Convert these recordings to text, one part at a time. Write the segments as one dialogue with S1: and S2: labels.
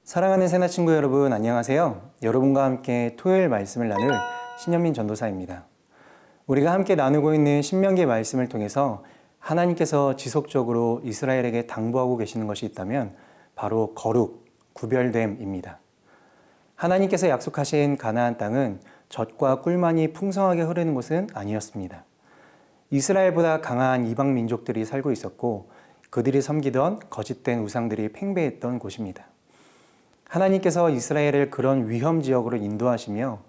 S1: 사랑하는 새나 친구 여러분, 안녕하세요. 여러분과 함께 토요일 말씀을 나눌 신현민 전도사입니다. 우리가 함께 나누고 있는 신명기의 말씀을 통해서 하나님께서 지속적으로 이스라엘에게 당부하고 계시는 것이 있다면 바로 거룩, 구별됨입니다. 하나님께서 약속하신 가나안 땅은 젖과 꿀만이 풍성하게 흐르는 곳은 아니었습니다. 이스라엘보다 강한 이방 민족들이 살고 있었고 그들이 섬기던 거짓된 우상들이 팽배했던 곳입니다. 하나님께서 이스라엘을 그런 위험 지역으로 인도하시며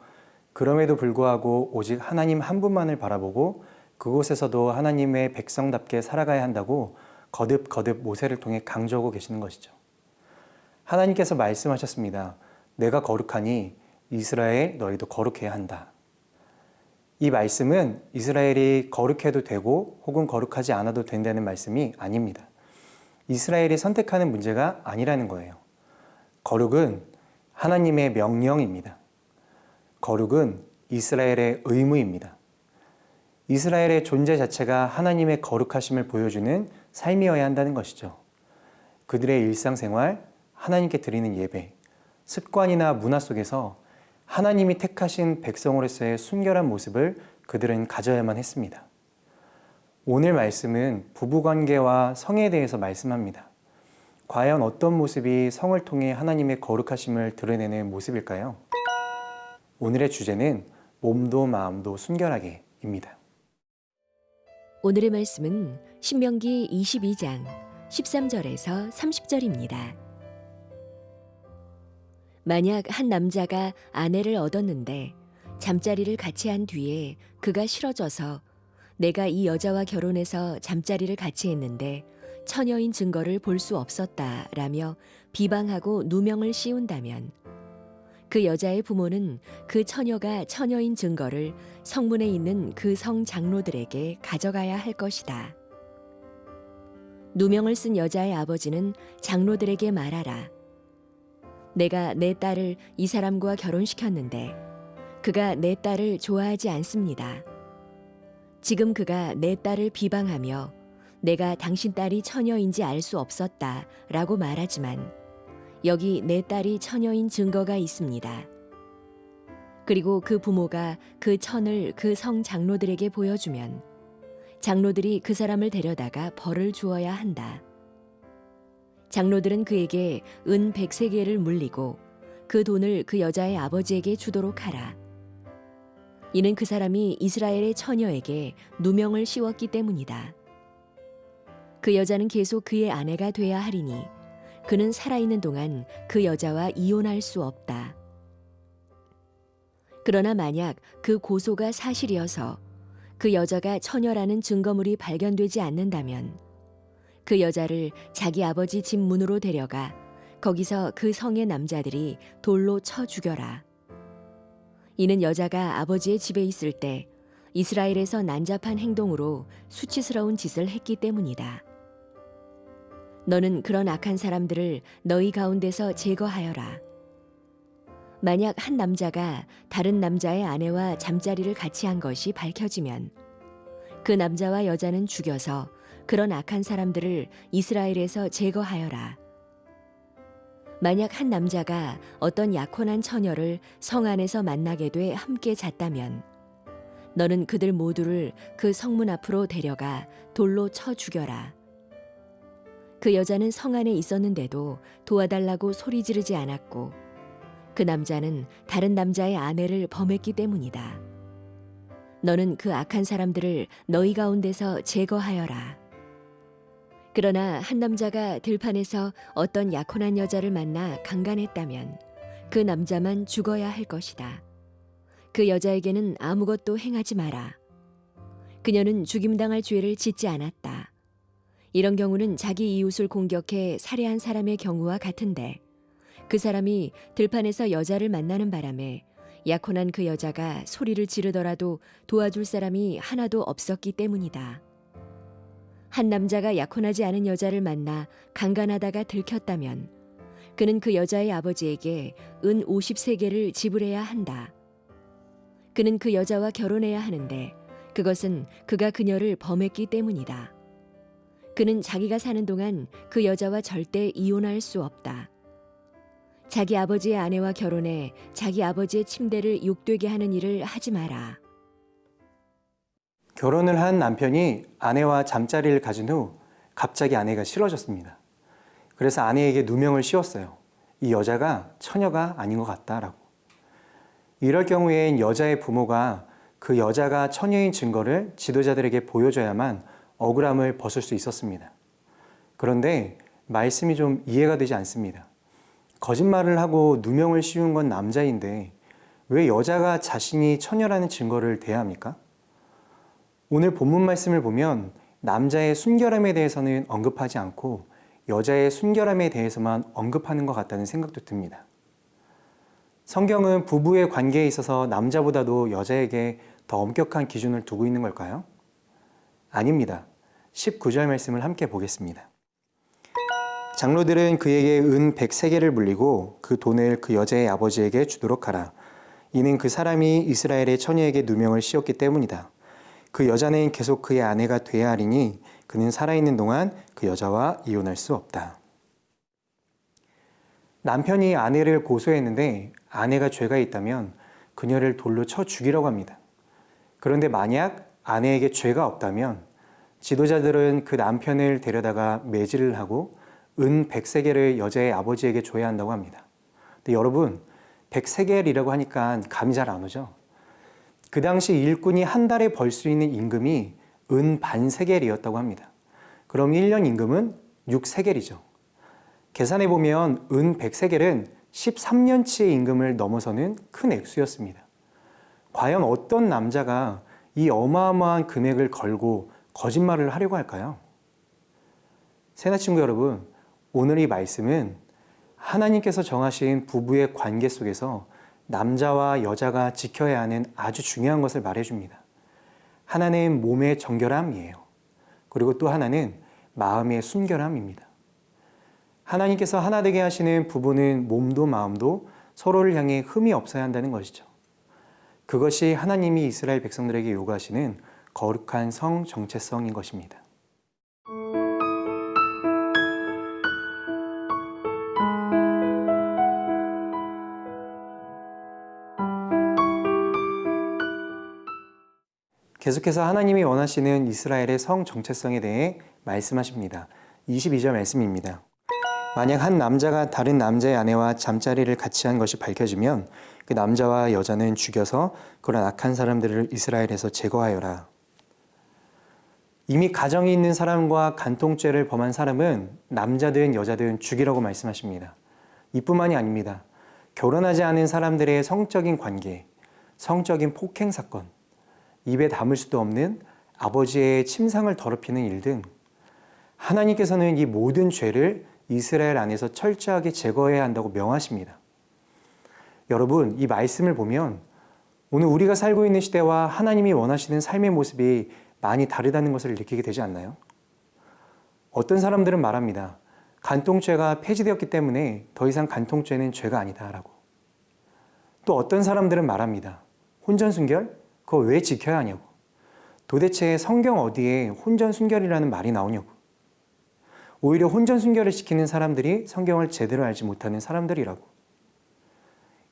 S1: 그럼에도 불구하고 오직 하나님 한 분만을 바라보고 그곳에서도 하나님의 백성답게 살아가야 한다고 거듭 모세를 통해 강조하고 계시는 것이죠. 하나님께서 말씀하셨습니다. 내가 거룩하니 이스라엘 너희도 거룩해야 한다. 이 말씀은 이스라엘이 거룩해도 되고 혹은 거룩하지 않아도 된다는 말씀이 아닙니다. 이스라엘이 선택하는 문제가 아니라는 거예요. 거룩은 하나님의 명령입니다. 거룩은 이스라엘의 의무입니다. 이스라엘의 존재 자체가 하나님의 거룩하심을 보여주는 삶이어야 한다는 것이죠. 그들의 일상생활, 하나님께 드리는 예배, 습관이나 문화 속에서 하나님이 택하신 백성으로서의 순결한 모습을 그들은 가져야만 했습니다. 오늘 말씀은 부부관계와 성에 대해서 말씀합니다. 과연 어떤 모습이 성을 통해 하나님의 거룩하심을 드러내는 모습일까요? 오늘의 주제는 몸도 마음도 순결하게입니다.
S2: 오늘의 말씀은 신명기 22장 13절에서 30절입니다. 만약 한 남자가 아내를 얻었는데 잠자리를 같이 한 뒤에 그가 싫어져서 내가 이 여자와 결혼해서 잠자리를 같이 했는데 처녀인 증거를 볼 수 없었다라며 비방하고 누명을 씌운다면 그 여자의 부모는 그 처녀가 처녀인 증거를 성문에 있는 그 성 장로들에게 가져가야 할 것이다. 누명을 쓴 여자의 아버지는 장로들에게 말하라. 내가 내 딸을 이 사람과 결혼시켰는데 그가 내 딸을 좋아하지 않습니다. 지금 그가 내 딸을 비방하며 내가 당신 딸이 처녀인지 알 수 없었다 라고 말하지만 여기 내 딸이 처녀인 증거가 있습니다. 그리고 그 부모가 그 천을 그 성 장로들에게 보여주면 장로들이 그 사람을 데려다가 벌을 주어야 한다. 장로들은 그에게 은 100세겔을 물리고 그 돈을 그 여자의 아버지에게 주도록 하라. 이는 그 사람이 이스라엘의 처녀에게 누명을 씌웠기 때문이다. 그 여자는 계속 그의 아내가 돼야 하리니 그는 살아있는 동안 그 여자와 이혼할 수 없다. 그러나 만약 그 고소가 사실이어서 그 여자가 처녀라는 증거물이 발견되지 않는다면 그 여자를 자기 아버지 집 문으로 데려가 거기서 그 성의 남자들이 돌로 쳐 죽여라. 이는 여자가 아버지의 집에 있을 때 이스라엘에서 난잡한 행동으로 수치스러운 짓을 했기 때문이다. 너는 그런 악한 사람들을 너희 가운데서 제거하여라. 만약 한 남자가 다른 남자의 아내와 잠자리를 같이 한 것이 밝혀지면 그 남자와 여자는 죽여서 그런 악한 사람들을 이스라엘에서 제거하여라. 만약 한 남자가 어떤 약혼한 처녀를 성 안에서 만나게 돼 함께 잤다면 너는 그들 모두를 그 성문 앞으로 데려가 돌로 쳐 죽여라. 그 여자는 성 안에 있었는데도 도와달라고 소리 지르지 않았고 그 남자는 다른 남자의 아내를 범했기 때문이다. 너는 그 악한 사람들을 너희 가운데서 제거하여라. 그러나 한 남자가 들판에서 어떤 약혼한 여자를 만나 강간했다면 그 남자만 죽어야 할 것이다. 그 여자에게는 아무것도 행하지 마라. 그녀는 죽임당할 죄를 짓지 않았다. 이런 경우는 자기 이웃을 공격해 살해한 사람의 경우와 같은데 그 사람이 들판에서 여자를 만나는 바람에 약혼한 그 여자가 소리를 지르더라도 도와줄 사람이 하나도 없었기 때문이다. 한 남자가 약혼하지 않은 여자를 만나 강간하다가 들켰다면 그는 그 여자의 아버지에게 은 50세겔을 지불해야 한다. 그는 그 여자와 결혼해야 하는데 그것은 그가 그녀를 범했기 때문이다. 그는 자기가 사는 동안 그 여자와 절대 이혼할 수 없다. 자기 아버지의 아내와 결혼해 자기 아버지의 침대를 욕되게 하는 일을 하지 마라.
S1: 결혼을 한 남편이 아내와 잠자리를 가진 후 갑자기 아내가 싫어졌습니다. 그래서 아내에게 누명을 씌웠어요. 이 여자가 처녀가 아닌 것 같다라고. 이럴 경우엔 여자의 부모가 그 여자가 처녀인 증거를 지도자들에게 보여줘야만 억울함을 벗을 수 있었습니다. 그런데 말씀이 좀 이해가 되지 않습니다. 거짓말을 하고 누명을 씌운 건 남자인데 왜 여자가 자신이 처녀라는 증거를 대야 합니까? 오늘 본문 말씀을 보면 남자의 순결함에 대해서는 언급하지 않고 여자의 순결함에 대해서만 언급하는 것 같다는 생각도 듭니다. 성경은 부부의 관계에 있어서 남자보다도 여자에게 더 엄격한 기준을 두고 있는 걸까요? 아닙니다. 19절 말씀을 함께 보겠습니다. 장로들은 그에게 은 100세겔을 물리고 그 돈을 그 여자의 아버지에게 주도록 하라. 이는 그 사람이 이스라엘의 처녀에게 누명을 씌웠기 때문이다. 그 여자는 계속 그의 아내가 돼야 하리니 그는 살아있는 동안 그 여자와 이혼할 수 없다. 남편이 아내를 고소했는데 아내가 죄가 있다면 그녀를 돌로 쳐 죽이라고 합니다. 그런데 만약 아내에게 죄가 없다면 지도자들은 그 남편을 데려다가 매질을 하고 은 100세겔을 여자의 아버지에게 줘야 한다고 합니다. 근데 여러분, 100세겔이라고 하니까 감이 잘 안 오죠? 그 당시 일꾼이 한 달에 벌 수 있는 임금이 은 반세겔이었다고 합니다. 그럼 1년 임금은 6세겔이죠. 계산해 보면 은 100세겔은 13년치의 임금을 넘어서는 큰 액수였습니다. 과연 어떤 남자가 이 어마어마한 금액을 걸고 거짓말을 하려고 할까요? 새나 친구 여러분, 오늘 이 말씀은 하나님께서 정하신 부부의 관계 속에서 남자와 여자가 지켜야 하는 아주 중요한 것을 말해줍니다. 하나는 몸의 정결함이에요. 그리고 또 하나는 마음의 순결함입니다. 하나님께서 하나 되게 하시는 부부는 몸도 마음도 서로를 향해 흠이 없어야 한다는 것이죠. 그것이 하나님이 이스라엘 백성들에게 요구하시는 거룩한 성 정체성인 것입니다. 계속해서 하나님이 원하시는 이스라엘의 성 정체성에 대해 말씀하십니다. 22절 말씀입니다. 만약 한 남자가 다른 남자의 아내와 잠자리를 같이 한 것이 밝혀지면 그 남자와 여자는 죽여서 그런 악한 사람들을 이스라엘에서 제거하여라. 이미 가정이 있는 사람과 간통죄를 범한 사람은 남자든 여자든 죽이라고 말씀하십니다. 이뿐만이 아닙니다. 결혼하지 않은 사람들의 성적인 관계, 성적인 폭행 사건, 입에 담을 수도 없는 아버지의 침상을 더럽히는 일 등 하나님께서는 이 모든 죄를 이스라엘 안에서 철저하게 제거해야 한다고 명하십니다. 여러분, 이 말씀을 보면 오늘 우리가 살고 있는 시대와 하나님이 원하시는 삶의 모습이 많이 다르다는 것을 느끼게 되지 않나요? 어떤 사람들은 말합니다. 간통죄가 폐지되었기 때문에 더 이상 간통죄는 죄가 아니다라고. 또 어떤 사람들은 말합니다. 혼전순결? 그거 왜 지켜야 하냐고. 도대체 성경 어디에 혼전순결이라는 말이 나오냐고. 오히려 혼전순결을 지키는 사람들이 성경을 제대로 알지 못하는 사람들이라고.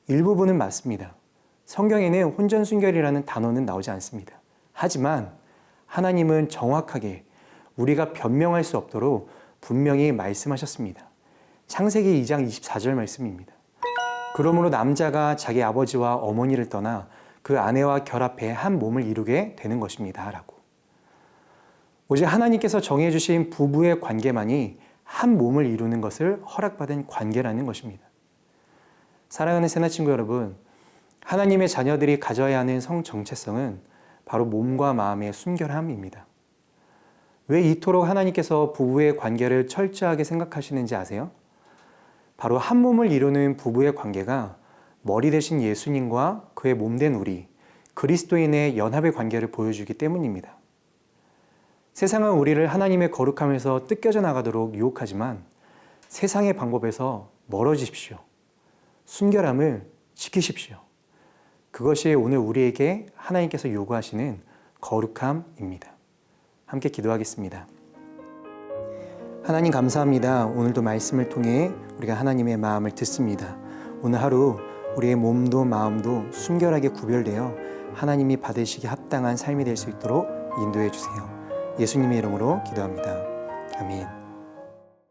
S1: 일부분은 맞습니다. 성경에는 혼전순결이라는 단어는 나오지 않습니다. 하지만 하나님은 정확하게 우리가 변명할 수 없도록 분명히 말씀하셨습니다. 창세기 2장 24절 말씀입니다. 그러므로 남자가 자기 아버지와 어머니를 떠나 그 아내와 결합해 한 몸을 이루게 되는 것입니다. 라고. 오직 하나님께서 정해주신 부부의 관계만이 한 몸을 이루는 것을 허락받은 관계라는 것입니다. 사랑하는 새나 친구 여러분, 하나님의 자녀들이 가져야 하는 성 정체성은 바로 몸과 마음의 순결함입니다. 왜 이토록 하나님께서 부부의 관계를 철저하게 생각하시는지 아세요? 바로 한 몸을 이루는 부부의 관계가 머리 대신 예수님과 그의 몸된 우리, 그리스도인의 연합의 관계를 보여주기 때문입니다. 세상은 우리를 하나님의 거룩함에서 뜯겨져 나가도록 유혹하지만 세상의 방법에서 멀어지십시오. 순결함을 지키십시오. 그것이 오늘 우리에게 하나님께서 요구하시는 거룩함입니다. 함께 기도하겠습니다. 하나님 감사합니다. 오늘도 말씀을 통해 우리가 하나님의 마음을 듣습니다. 오늘 하루 우리의 몸도 마음도 순결하게 구별되어 하나님이 받으시기 합당한 삶이 될 수 있도록 인도해 주세요. 예수님의 이름으로 기도합니다. 아멘.